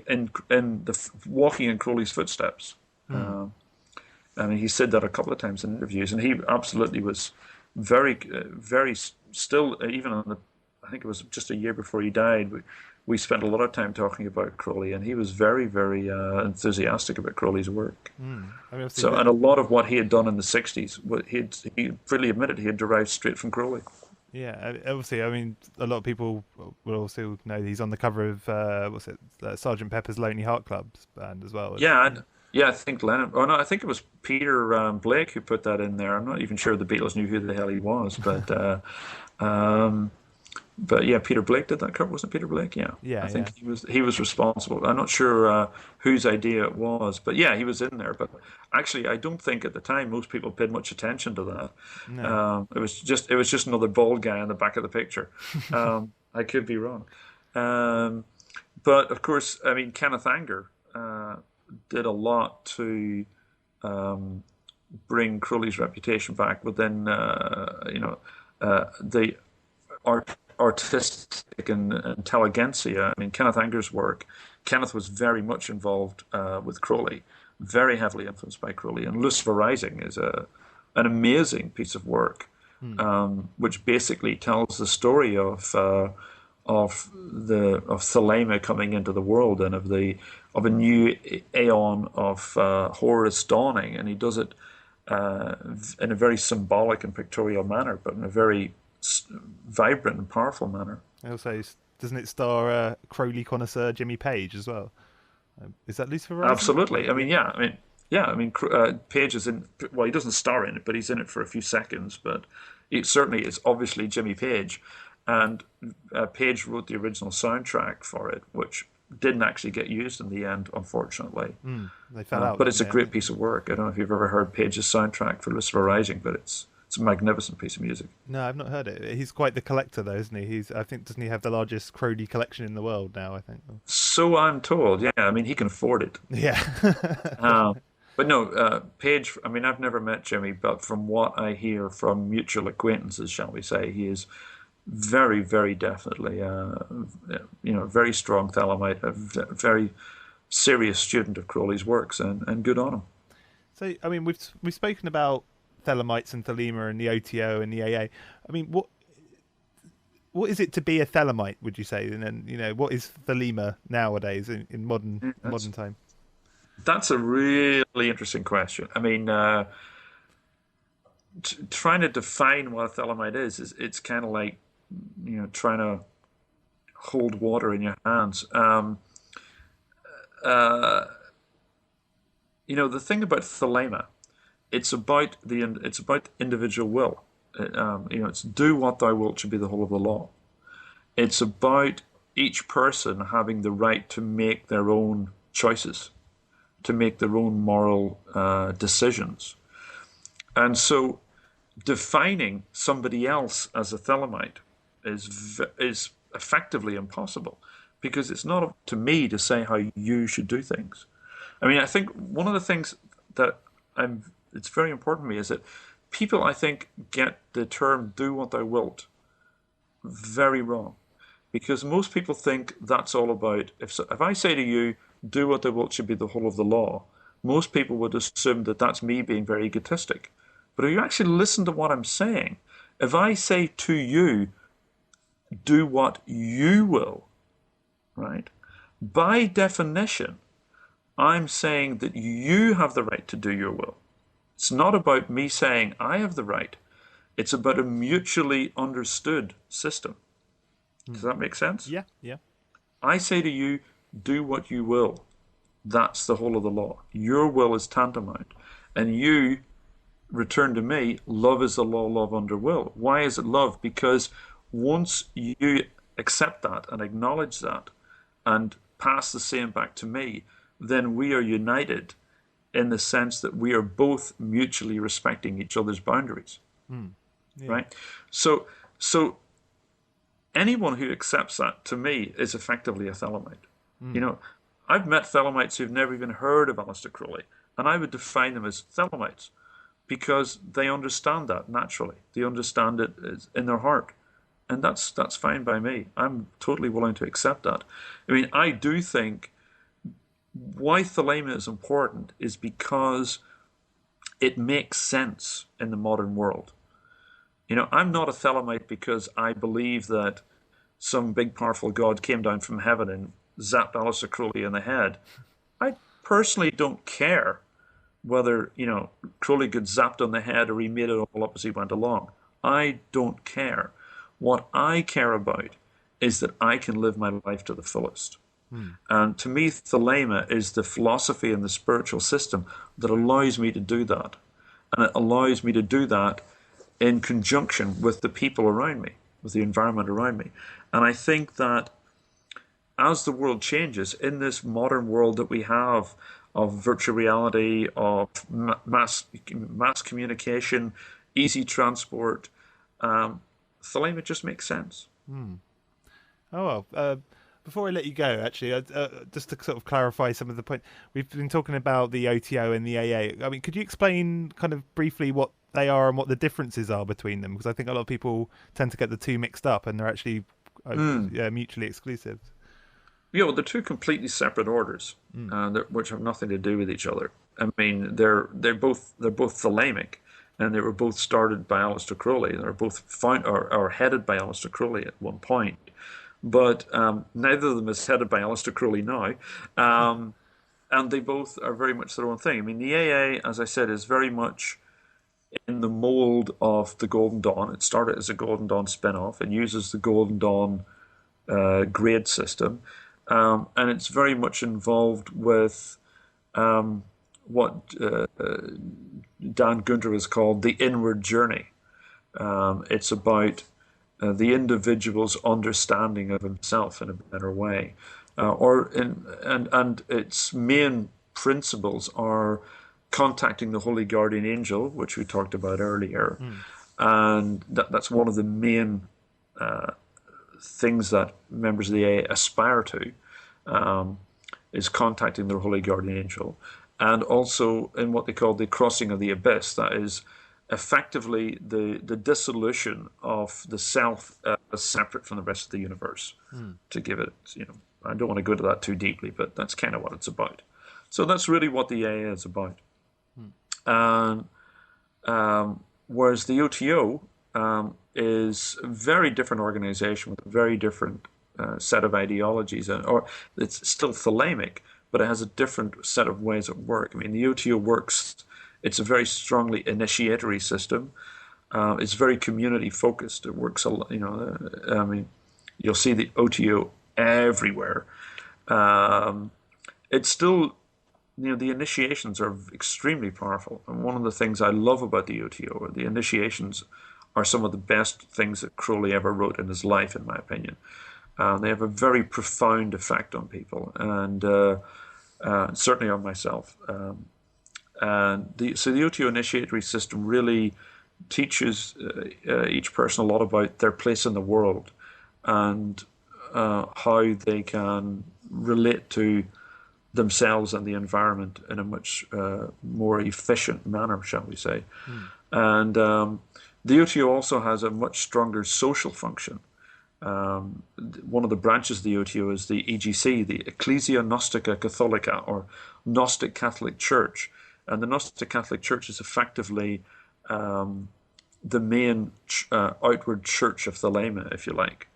in Crowley's footsteps. He said that a couple of times in interviews, and he absolutely was very, very still, even on I think it was just a year before he died, we spent a lot of time talking about Crowley, and he was very, very enthusiastic about Crowley's work. And a lot of what he had done in the 60s, he freely admitted he had derived straight from Crowley. Yeah, obviously, a lot of people will also know he's on the cover of, Sgt. Pepper's Lonely Heart Club's band as well. Yeah, I think Lennon. Oh no, I think it was Peter Blake who put that in there. I'm not even sure the Beatles knew who the hell he was, but yeah, Peter Blake did that cover. Wasn't it Peter Blake? Yeah. I think he was responsible. I'm not sure whose idea it was, but yeah, he was in there. But actually, I don't think at the time most people paid much attention to that. No. It was just another bald guy in the back of the picture. I could be wrong, but of course, Kenneth Anger did a lot to bring Crowley's reputation back within, the artistic and intelligentsia. Kenneth Anger's work. Kenneth was very much involved with Crowley, very heavily influenced by Crowley. And Lucifer Rising is an amazing piece of work, which basically tells the story of Thelema coming into the world and of a new aeon of Horus dawning, and he does it in a very symbolic and pictorial manner, but in a very vibrant and powerful manner. Also, doesn't it star Crowley connoisseur Jimmy Page as well? Is that Lucifer Rising? Absolutely. Page is in. Well, he doesn't star in it, but he's in it for a few seconds. But it certainly is obviously Jimmy Page, and Page wrote the original soundtrack for it, which didn't actually get used in the end, unfortunately. They fell out. But it's a didn't great piece of work. I don't know if you've ever heard Page's soundtrack for Lucifer Rising, but it's a magnificent piece of music. they? No, I've not heard it. He's quite the collector, though, isn't he? I think, doesn't he have the largest Crowley collection in the world now? I think. So I'm told. Yeah, I mean, he can afford it. Yeah. But no, Page, I mean, I've never met Jimmy, but from what I hear from mutual acquaintances, shall we say, he is very, very definitely, very strong Thalamite, a very serious student of Crowley's works, and good on him. So, I mean, we've spoken about Thelamites and Thelema and the OTO and the AA. I mean, what is it to be a Thelamite, would you say? And then, what is Thelema nowadays in modern time? That's a really interesting question. I mean, trying to define what a Thelamite is it's kind of like, trying to hold water in your hands. The thing about Thelema, it's about individual will. It's do what thou wilt should be the whole of the law. It's about each person having the right to make their own choices, to make their own moral decisions. And so defining somebody else as a Thelamite is effectively impossible, because it's not up to me to say how you should do things. I mean, I think one of the things that it's very important to me is that people, I think, get the term do what thou wilt very wrong. Because most people think that's all about, if I say to you, do what thou wilt should be the whole of the law, most people would assume that that's me being very egotistic. But if you actually listen to what I'm saying, if I say to you, do what you will, right? By definition, I'm saying that you have the right to do your will. It's not about me saying I have the right. It's about a mutually understood system. Does that make sense? Yeah, yeah. I say to you, do what you will. That's the whole of the law. Your will is tantamount. And you return to me, love is the law, love under will. Why is it love? Because once you accept that and acknowledge that and pass the same back to me, then we are united in the sense that we are both mutually respecting each other's boundaries. Yeah. Right? So anyone who accepts that, to me, is effectively a Thelamite. I've met Thelamites who've never even heard of Aleister Crowley, and I would define them as Thelamites because they understand that naturally. They understand it in their heart, and that's fine by me. I'm totally willing to accept that. I mean, I do think why Thelema is important is because it makes sense in the modern world. I'm not a Thelamite because I believe that some big powerful god came down from heaven and zapped Aleister Crowley in the head. I personally don't care whether, Crowley got zapped on the head or he made it all up as he went along. I don't care. What I care about is that I can live my life to the fullest. And to me, Thelema is the philosophy and the spiritual system that allows me to do that. And it allows me to do that in conjunction with the people around me, with the environment around me. And I think that as the world changes, in this modern world that we have of virtual reality, of mass communication, easy transport, Thelema just makes sense. Oh, well, before I let you go, actually, just to sort of clarify some of the points, we've been talking about the OTO and the AA. I mean, could you explain kind of briefly what they are and what the differences are between them? Because I think a lot of people tend to get the two mixed up, and they're actually mutually exclusive. Yeah, well, they're two completely separate orders, which have nothing to do with each other. I mean, they're both Thelemic, and they were both started by Aleister Crowley. They're both headed by Aleister Crowley at one point. But neither of them is headed by Aleister Crowley now. And they both are very much their own thing. I mean, the AA, as I said, is very much in the mold of the Golden Dawn. It started as a Golden Dawn spin-off. It uses the Golden Dawn grade system. And it's very much involved with what Dan Gunter has called the inward journey. It's about the individual's understanding of himself in a better way. and its main principles are contacting the Holy Guardian Angel, which we talked about earlier, and that's one of the main things that members of the AA aspire to, is contacting their Holy Guardian Angel, and also in what they call the crossing of the abyss, that is effectively the dissolution of the self as separate from the rest of the universe. To give it, I don't want to go into that too deeply, but that's kind of what it's about. So that's really what the AA is about. And whereas the OTO is a very different organization with a very different set of ideologies, or it's still Thelemic, but it has a different set of ways at work. I mean, the OTO works, it's a very strongly initiatory system. It's very community focused. It works a lot, I mean, you'll see the OTO everywhere. It's still, the initiations are extremely powerful. And one of the things I love about the OTO, the initiations are some of the best things that Crowley ever wrote in his life, in my opinion. They have a very profound effect on people, and certainly on myself. So the OTO initiatory system really teaches each person a lot about their place in the world and how they can relate to themselves and the environment in a much more efficient manner, shall we say. And the OTO also has a much stronger social function. One of the branches of the OTO is the EGC, the Ecclesia Gnostica Catholica, or Gnostic Catholic Church. And the Gnostic Catholic Church is effectively the main outward church of Thelema, if you like,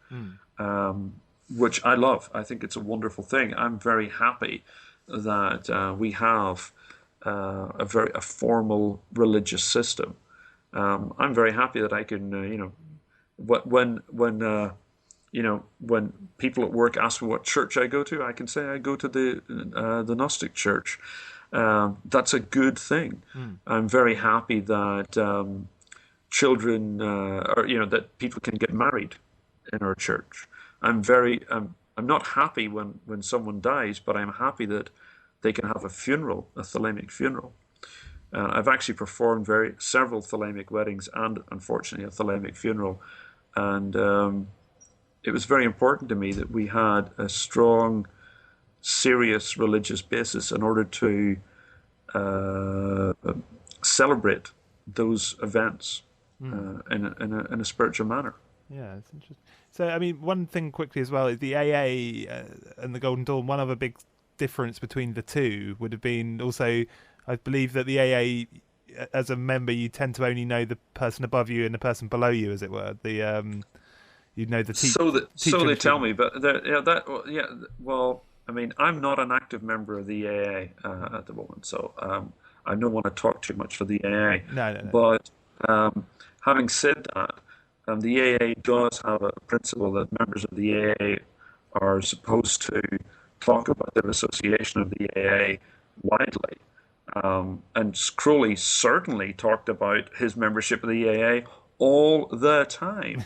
which I love. I think it's a wonderful thing. I'm very happy that we have a formal religious system. I'm very happy that I can, when people at work ask me what church I go to, I can say I go to the Gnostic Church. That's a good thing. I'm very happy that children, that people can get married in our church. I'm not happy when someone dies, but I'm happy that they can have a funeral, a Thelemic funeral. I've actually performed several Thelemic weddings and, unfortunately, a Thelemic funeral. And it was very important to me that we had a strong, serious religious basis in order to celebrate those events in a spiritual manner. Yeah, it's interesting. So, I mean, one thing quickly as well is the AA and the Golden Dawn. One other big difference between the two would have been also, I believe that the AA, as a member, you tend to only know the person above you and the person below you, as it were. You know the teacher. So they tell me, but well, I mean, I'm not an active member of the AA at the moment, so I don't want to talk too much for the AA. No. But having said that, the AA does have a principle that members of the AA are supposed to talk about their association of the AA widely. And Crowley certainly talked about his membership of the AA all the time,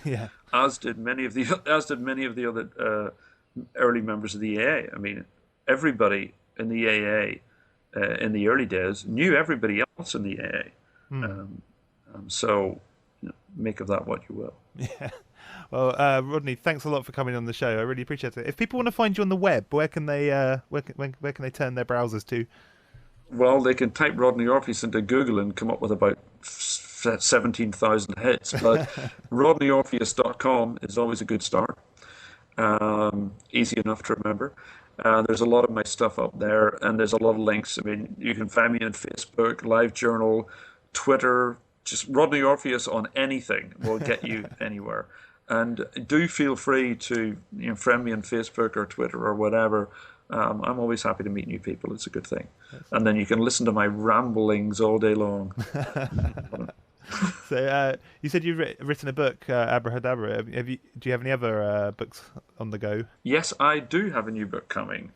as did many of the other early members of the AA. I mean, everybody in the AA in the early days knew everybody else in the AA. So make of that what you will. Yeah. Well, Rodney, thanks a lot for coming on the show. I really appreciate it. If people want to find you on the web, where can they turn their browsers to? Well, they can type Rodney Orpheus into Google and come up with about 17,000 hits. But RodneyOrpheus.com is always a good start. Easy enough to remember. There's a lot of my stuff up there, and there's a lot of links. I mean, you can find me on Facebook, LiveJournal, Twitter. Just Rodney Orpheus on anything will get you anywhere. And do feel free to friend me on Facebook or Twitter or whatever. I'm always happy to meet new people. It's a good thing. And then you can listen to my ramblings all day long. So you said you've written a book, Abrahadabra. Do you have any other books on the go? Yes, I do have a new book coming.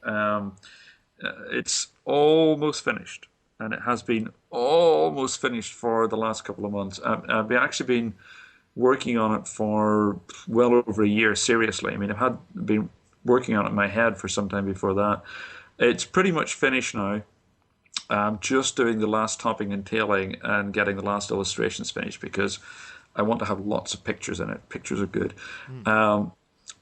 It's almost finished. And it has been almost finished for the last couple of months. I've actually been working on it for well over a year, seriously. I mean, I've been working on it in my head for some time before that. It's pretty much finished now. I'm just doing the last topping and tailing and getting the last illustrations finished because I want to have lots of pictures in it. Pictures are good.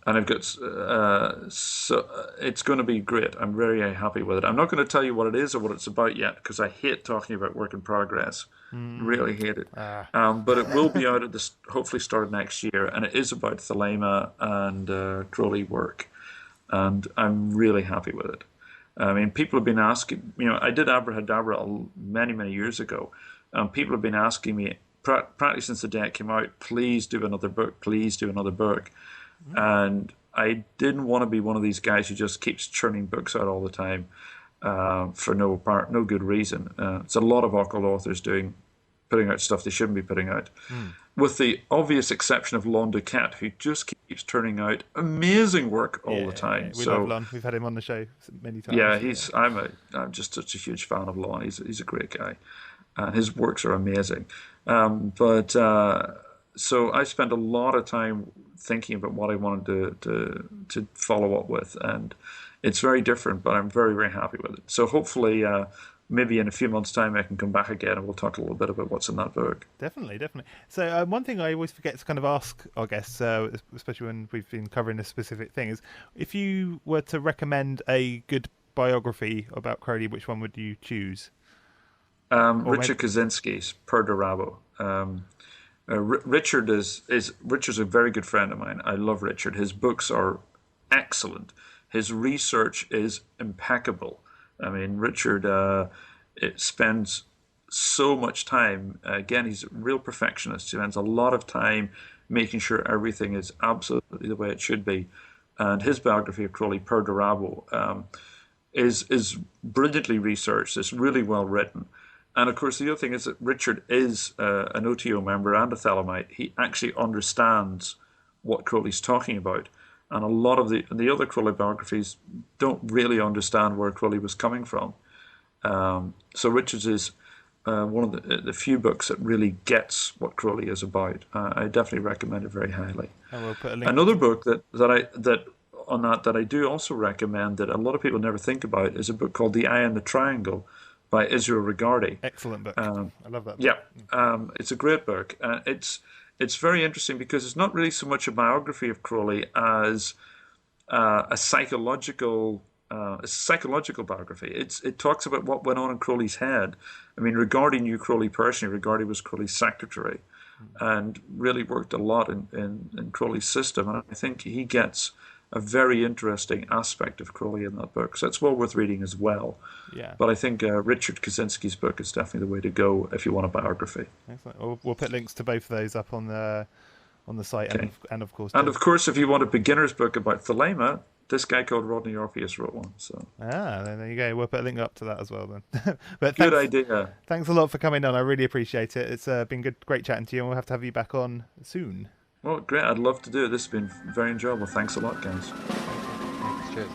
And I've got, so it's going to be great. I'm very, very happy with it. I'm not going to tell you what it is or what it's about yet because I hate talking about work in progress. Really hate it. But it will be out at this, hopefully start of next year, and it is about Thelema and Crowley work. And I'm really happy with it. I mean, people have been asking, I did Abrahadabra many, many years ago. People have been asking me, practically since the day it came out, please do another book, please do another book. And I didn't want to be one of these guys who just keeps churning books out all the time for no good reason. It's a lot of occult authors putting out stuff they shouldn't be putting out, with the obvious exception of Lon Duquette, who just keeps turning out amazing work all the time. We love Lon. We've had him on the show many times. Yeah, I'm just such a huge fan of Lon. He's a great guy, and his works are amazing. So I spent a lot of time thinking about what I wanted to follow up with, and it's very different, but I'm very, very happy with it. So hopefully, maybe in a few months' time, I can come back again and we'll talk a little bit about what's in that book. Definitely. So one thing I always forget to kind of ask our guests, especially when we've been covering a specific thing, is if you were to recommend a good biography about Crowley, which one would you choose? Richard Kaczynski's Per de Rabo. Richard's a very good friend of mine. I love Richard. His books are excellent. His research is impeccable. I mean, Richard spends so much time. Again, he's a real perfectionist. He spends a lot of time making sure everything is absolutely the way it should be. And his biography of Crowley, Per de Rabo, is brilliantly researched. It's really well written. And of course, the other thing is that Richard is an OTO member and a Thalamite. He actually understands what Crowley's talking about. And a lot of the other Crowley biographies don't really understand where Crowley was coming from. So Richard's is one of the few books that really gets what Crowley is about. I definitely recommend it very highly. And we'll put a link. Another book that I do also recommend that a lot of people never think about is a book called The Eye in the Triangle by Israel Regardie. Excellent book. I love that book. Yeah, it's a great book. It's very interesting because it's not really so much a biography of Crowley as a psychological biography. It talks about what went on in Crowley's head. I mean, Regardie knew Crowley personally. Regardie was Crowley's secretary and really worked a lot in Crowley's system. And I think he gets a very interesting aspect of Crowley in that book. So it's well worth reading as well. Yeah. But I think Richard Kaczynski's book is definitely the way to go if you want a biography. Excellent. We'll put links to both of those up on the site. Okay. And of course, if you want a beginner's book about Thelema, this guy called Rodney Orpheus wrote one. So there you go. We'll put a link up to that as well then. But good idea. Thanks a lot for coming on. I really appreciate it. It's been great chatting to you, and we'll have to have you back on soon. Well, great. I'd love to do it. This has been very enjoyable. Thanks a lot, guys. Thanks. Cheers.